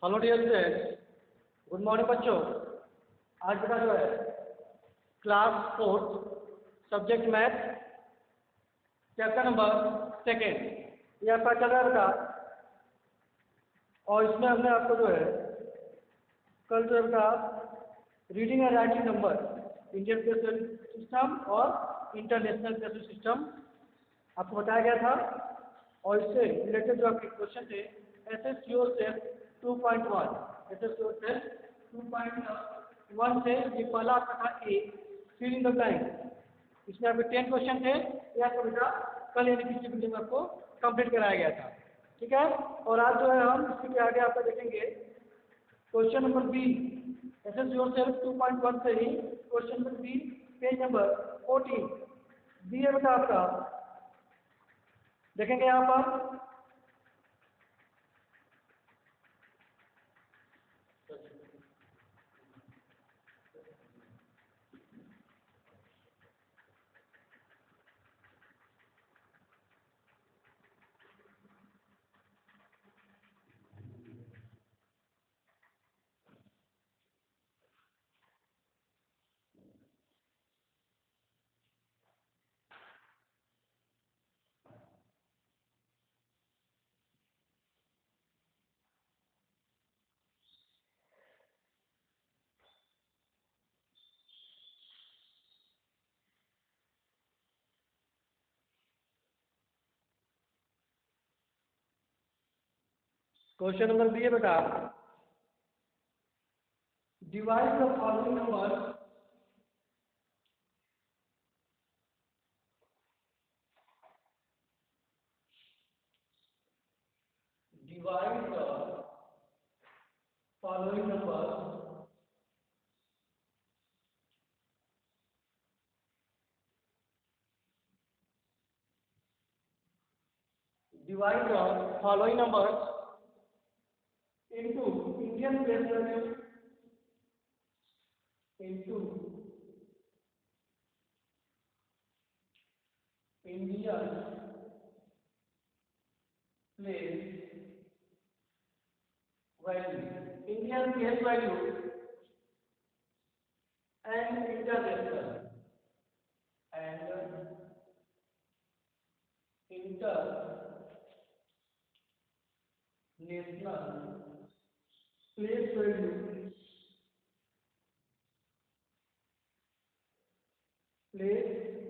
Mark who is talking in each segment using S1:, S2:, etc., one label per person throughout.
S1: Hello dear students, good morning बच्चों। आज बेटा जो है class 4 subject math chapter number 2 ये आपका चल रहा है बेटा। और इसमें हमने आपको जो है कल जो है बेटा reading and writing number Indian placement system और इंटरनेशनल प्लेसमेंट सिस्टम आपको बताया गया था। और इससे रिलेटेड जो आपके क्वेश्चन थे एसएस योरसेल्फ 2.1 एसएस योरसेल्फ 2.1 से ये पहला आपका था A fill in the blank. इसमें आपके 10 क्वेश्चन थे। ये आपको बेटा कल यानी पिछली वीडियो में आपको कंप्लीट कराया गया था, ठीक है। और आज जो है हम इसी के आगे आपका देखेंगे question number B assess yourself 2.1 से ही question number B page number 14 B है बेटा आपका। देखेंगे यहाँ पर क्वेश्चन नंबर बी है बेटा, divide the following number divide the following number divide the following numbers into Indian place value into Indian place value, Indian place value and international place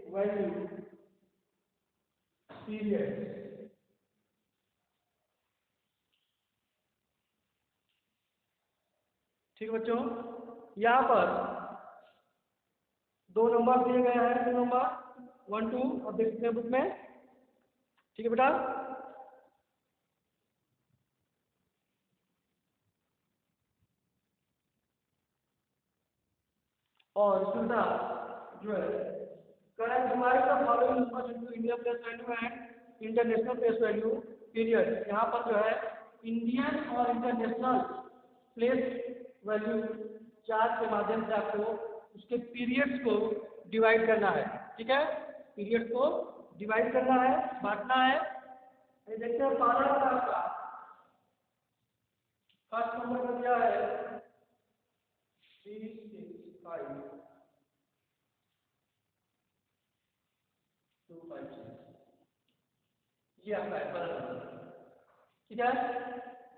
S1: value period। ठीक है बच्चों, यहाँ पर दो number दिए गए हैं, दो नंबर 1 2 और देख सकते हैं बुक में, ठीक है बेटा। और इसमें जो है correct divide the following numbers into Indian place value and international place value period. यहाँ पर जो है इंडियन और इंटरनेशनल प्लेस वैल्यू चार्ट के माध्यम से आपको उसके पीरियड्स को डिवाइड करना है, ठीक है। पीरियड को डिवाइड करना है, बांटना है। ये देखते हैं पहला आपका फर्स्ट नंबर का क्या है 3 6 5 2 5 6 ये आपका है पहला नंबर, ठीक है।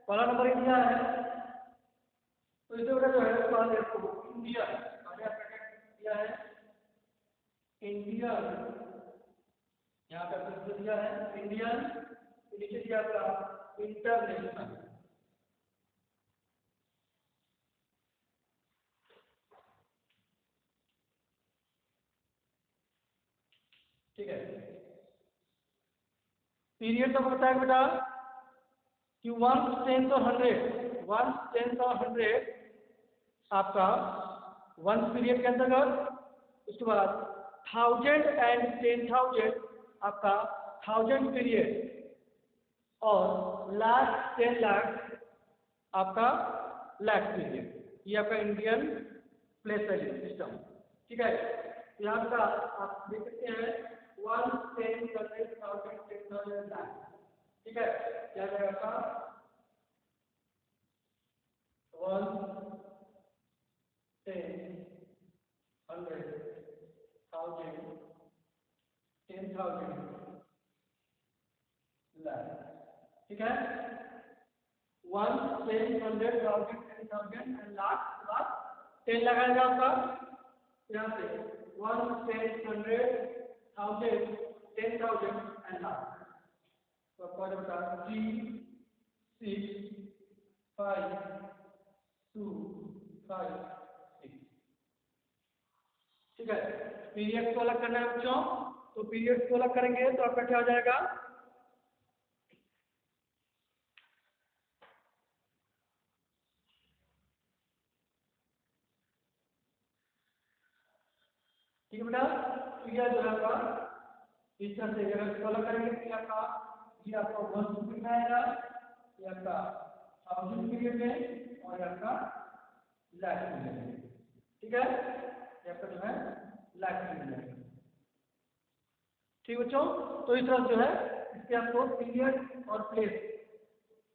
S1: पहला नंबर दिया है तो इसे बेटा जो है पहले आपको इंडिया पहले आपका दिया है इंडिया, यहाँ पे आपको दिया है इंडियन, नीचे दिया आपका इंटरनेशनल, ठीक है। पीरियड तो बताया बेटा कि 1 10 और 100 1 10 और 100 आपका 1 पीरियड के अंतर्गत। उसके बाद 1000 एंड 10,000 आपका 1000 पीरियड और लाख 10 लाख आपका लाख पीरियड। ये आपका इंडियन प्लेस वैल्यू सिस्टम, ठीक है। यहाँ का आप देख सकते हैं 1 10 100,000 10,000 लाख, ठीक है। क्या रहेगा आपका 10,000 लाख, ठीक है। 1, 10, 100,000, 10,000 एंड लाख, लाख 10 लगाएगा आपका यहाँ से 1, 10, 100,000, 10,000 एंड लाख। तो आपका जो बता 3, 6, 5, 2, 5, 6, ठीक है। पीरियड को अलग करना है बच्चों, तो पीरियड को अलग करेंगे तो आपका क्या हो जाएगा, ठीक है बेटा। पीरियड जो है आपका इस तरह से अगर इसको अलग करेंगे तो आपका ये आपका 1 पीरियड आएगा, ये आपका 1000 पीरियड में और ये आपका लाख पीरियड में, ठीक है। ये आपका जो है लाख पीरियड में, ठीक बच्चों। तो इस तरह जो है इसके आपको पीरियड और प्लेस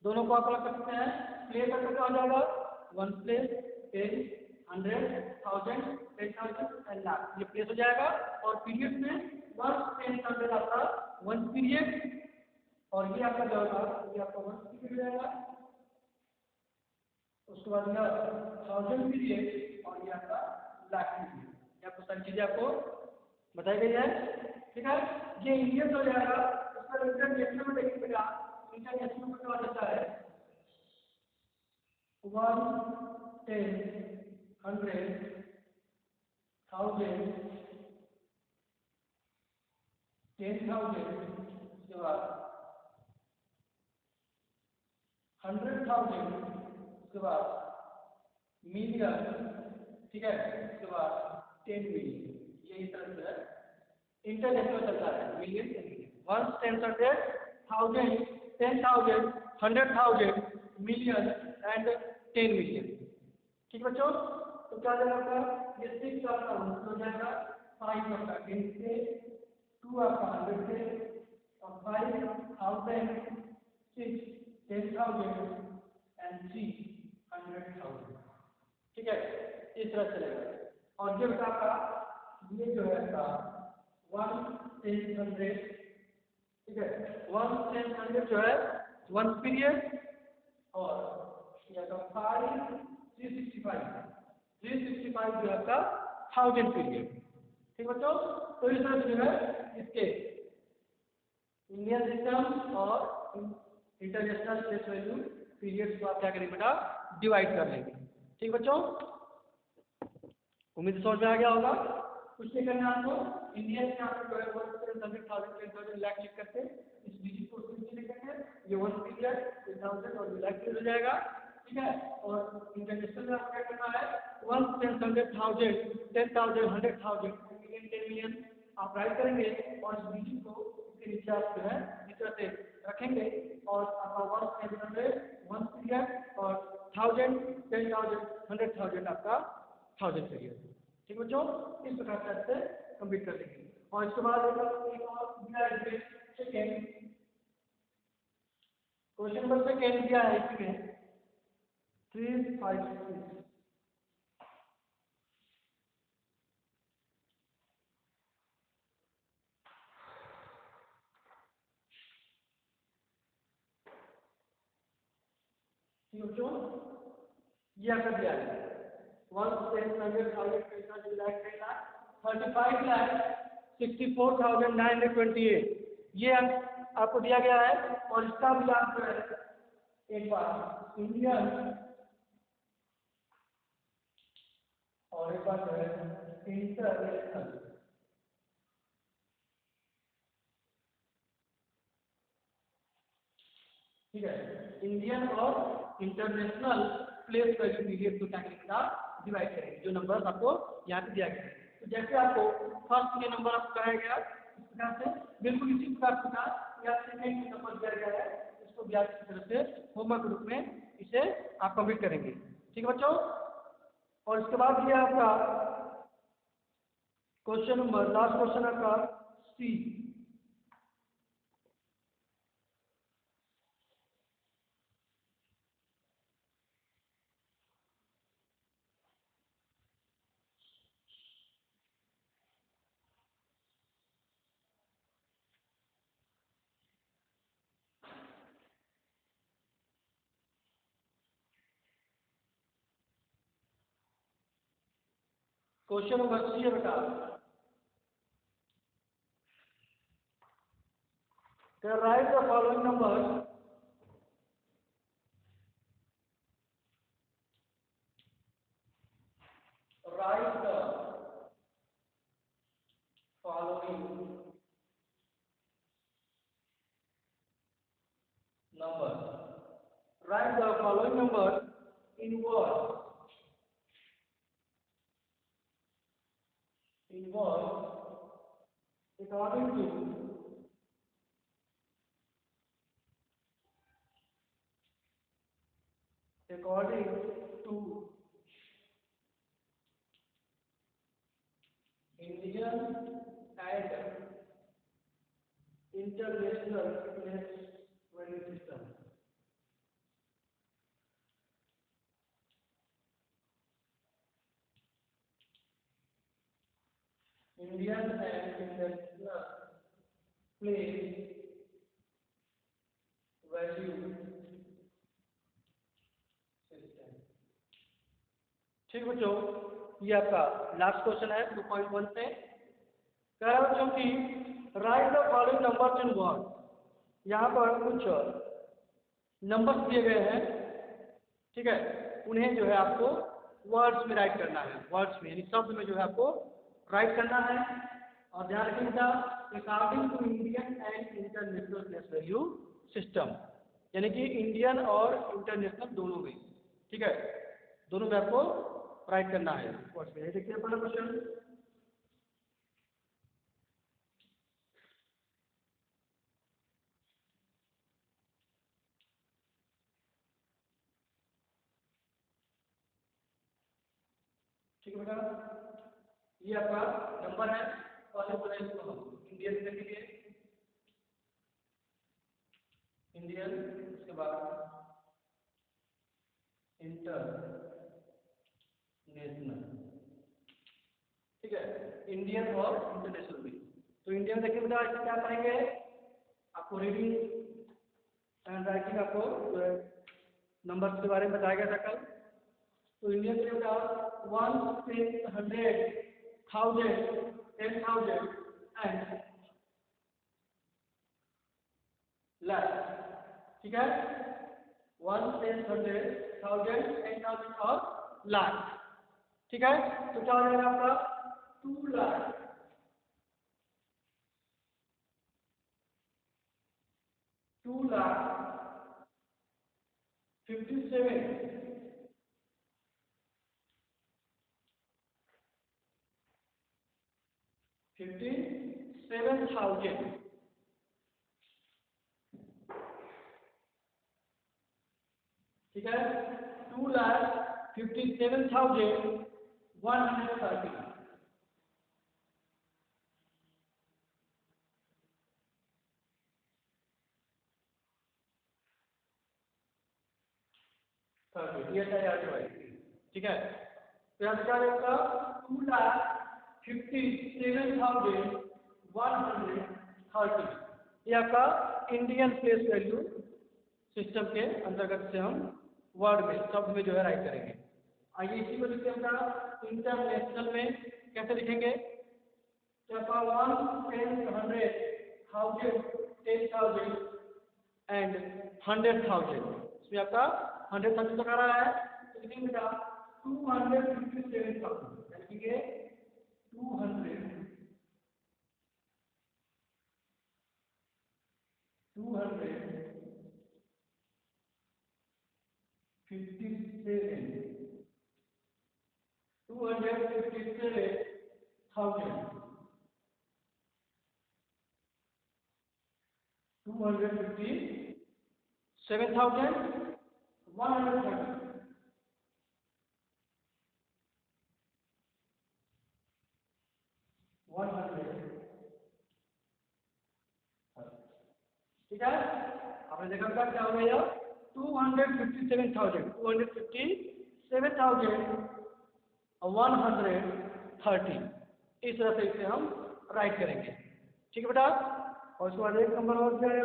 S1: दोनों को आप अलग कर सकते हैं। प्लेस आपका क्या हो जाएगा 1 प्लेस, 10, 100, 1000, 10,000 एंड लाख, ये प्लेस हो जाएगा। और पीरियड में 1, 10, 100 आपका 1 पीरियड और ये आपका जो होगा ये आपका 1 पीरियड हो जाएगा। उसके बाद ये 1000 पीरियड और ये आपका लाख पीरियड, ये आपको सारी चीजें आपको बताई गई है, ठीक है। ये इंडियन हो जाएगा। उसका इंटरनेशनल में देखिएगा, इंटरनेशनल में क्या जाता है 1, 10, 100, 1000, 10,000, उसके बाद 100,000, उसके बाद मिलियन, ठीक है, उसके बाद 10 मिलियन। ये इस तरह से इंटरनेशनल चलता है, मिलियन से मिलियन, 1, 10, 100, 1000, 10,000, 100,000, मिलियन एंड 10 मिलियन, ठीक बच्चों। तो क्या जाएगा आपका ये 6 आपका 1 हो जाएगा, 5 आपका 10 से, 2 आपका 100 से और 5,000, 6, 10,000 एंड 3, 100,000, ठीक है। इस तरह चलेगा। और जब आपका ये जो है आपका 1, 10, 100, ठीक है, 1, 10, 100 जो है 1 पीरियड और ये आपका 5, 365 जो है आपका 1000 पीरियड, ठीक बच्चों। तो इस तरह से जो है इसके इंडियन सिस्टम और इंटरनेशनल फेस वैल्यू पीरियड्स को आप क्या करेंगे बेटा डिवाइड कर लेंगे, ठीक बच्चों। उम्मीद समझ में आ गया होगा। कुछ नहीं करना आपको, इंडियन में आपको 100,000, लाख लिख करके इस डिजिट को उसमें लिखेंगे, ये 1 पीरियड, 1000 और लाख पीरियड हो जाएगा, ठीक है। और इंटरनेशनल में आपको क्या करना है 1, 10, 100,000, 10,000, 100,000, मिलियन, 10 मिलियन आप राइट करेंगे और इस डिजिट को इसके नीचे आप जो है इस तरह से रखेंगे और आपका 1, 10, 100, 1 पीरियड और 1000, 10,000, 100,000 आपका 1000 पीरियड, ठीक बच्चों। इस प्रकार से कंप्लीट कर लेंगे। और इसके बाद सेकेंड क्वेश्चन नंबर सेकेंड दिया है इसमें 3, 5, 6, ठीक बच्चों। ये आपका दिया है 1, 10, 100, 1000, लाख, 35 लाख 64,928, ये आपको दिया गया है। और इसका भी आप जो है एक बार इंडियन और एक बार जो है इंटरनेशनल, ठीक है, इंडियन और इंटरनेशनल प्लेस वैल्यू पीरियड को क्या करेंगे आप डिवाइड करेंगे, जो नंबर आपको यहाँ पे दिया गया है। तो जैसे आपको फर्स्ट ये नंबर आपको कराया गया इस प्रकार से, बिल्कुल इसी प्रकार से या सेकेंड नंबर दिया गया है, इसको भी आप इस तरह से होमवर्क रूप में इसे आप कंप्लीट करेंगे, ठीक है बच्चों। और इसके बाद ये आपका क्वेश्चन नंबर लास्ट क्वेश्चन आपका सी, क्वेश्चन नंबर सी है बेटा, right the following number write the following number. Write the following number in words. In words according to Indian and international place value system. Indian and international place value system. ठीक बच्चों, ये आपका last question है 2.1 से। कह रहा बच्चों कि right the following numbers in word. यहाँ पर कुछ नंबर्स दिए गए हैं, ठीक है, उन्हें जो है आपको वर्ड्स में राइट करना है, वर्ड्स में यानी शब्द में जो है आपको राइट करना है। और ध्यान रखिएगा, according to Indian and international place value system, यानी कि इंडियन और इंटरनेशनल दोनों में, ठीक है, दोनों में आपको राइट करना है वर्ड्स में। देखिए पहला क्वेश्चन, ठीक है बेटा, ये आपका नंबर है, पहले बोले इसको हम इंडियन लिखेंगे, इंडियन, उसके बाद इंटरनेशनल, ठीक है, इंडियन और इंटरनेशनल में। तो इंडियन देखिए बेटा, इसमें क्या करेंगे, आपको रीडिंग एंड राइटिंग आपको नंबर्स के बारे में बताया गया था कल। तो इंडियन के बेटा 1, 10, 100, 1000, 10,000 एंड लाख, ठीक है, 1, 10, 100, 1000, 10,000 और लाख, ठीक है। तो क्या हो जाएगा आपका 2 लाख, 2,57,000, ठीक है, 2,57,130, ठीक है। तो यहाँ पे क्या रहेगा 2,57,130, ये आपका इंडियन प्लेस वैल्यू सिस्टम के अंतर्गत से हम वर्ड में, शब्द में जो है राइट करेंगे। आइए इसी को लिखते हैं इंटरनेशनल में, कैसे लिखेंगे, तो आपका 1, 10, 100, 1000, 10,000 एंड 100,000, इसमें आपका 100,000 तक आ रहा है, तो लिखेंगे बेटा 257,000, लिखेंगे 257,130, ठीक है। आपने देखा था क्या हो गया, 257,130, इस तरह से इसे हम राइट करेंगे, ठीक है बेटा। और उसके बाद एक नंबर और क्या है,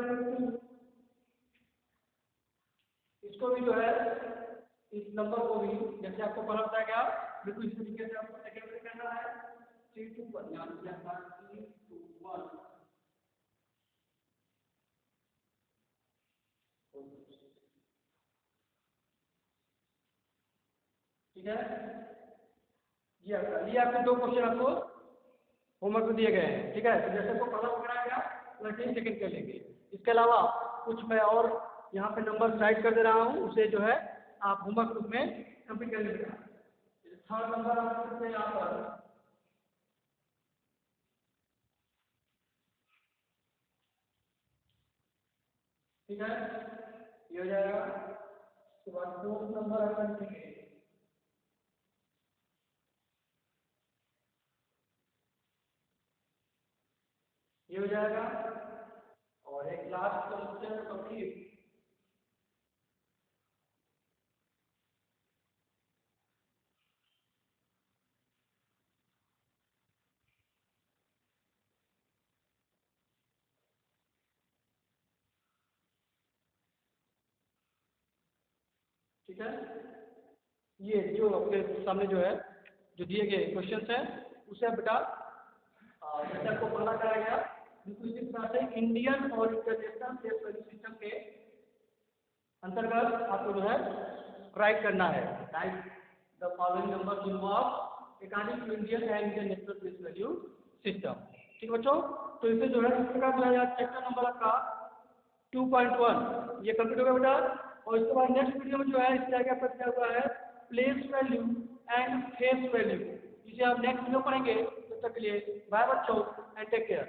S1: इसको भी जो है, इस नंबर को भी जैसे आपको पता बताया गया, बिल्कुल इसी तरीके से आपको सेकेंड में करना लिखा है 3 to 1, यहाँ पे लिखा है 3 to 1। ठीक है, ये आपके 2 क्वेश्चन आपको होमवर्क में दिए गए हैं। ठीक है, तो जैसे आपको पहला पकड़ा गया वैसे ही सेकंड कर लेंगे। इसके अलावा कुछ मैं और यहाँ पे नंबर राइट कर दे रहा हूँ, उसे जो है आप होमवर्क ग्रुप में कंप्लीट कर लीजिएगा। थर्ड नंबर आप लिख सकते हैं यहाँ पर, ठीक है, ये हो जाएगा। उसके बाद फोर्थ नंबर आप लिखेंगे, ये हो जाएगा। और एक लास्ट क्वेश्चन कंप्लीट, ठीक है। ये जो आपके सामने जो है जो दिए गए क्वेश्चंस हैं उसे बेटा जैसे आपको पढ़ा कराया बिल्कुल इसी तरह से इंडियन और इंटरनेशनल फेस वैल्यू सिस्टम के अंतर्गत आपको जो है राइट करना है। Write the following number involve according to Indian and international face value system. ठीक बच्चों, तो इसे जो है इस प्रकार जो है चैप्टर नंबर आपका 2.1 ये कंप्लीट हो गया बेटा। और इसके बाद नेक्स्ट वीडियो में जो है इसके आगे आपका क्या हुआ है place value and face value, इसे आप नेक्स्ट वीडियो पढ़ेंगे। तब तक के लिए बाय बच्चों एंड टेक केयर।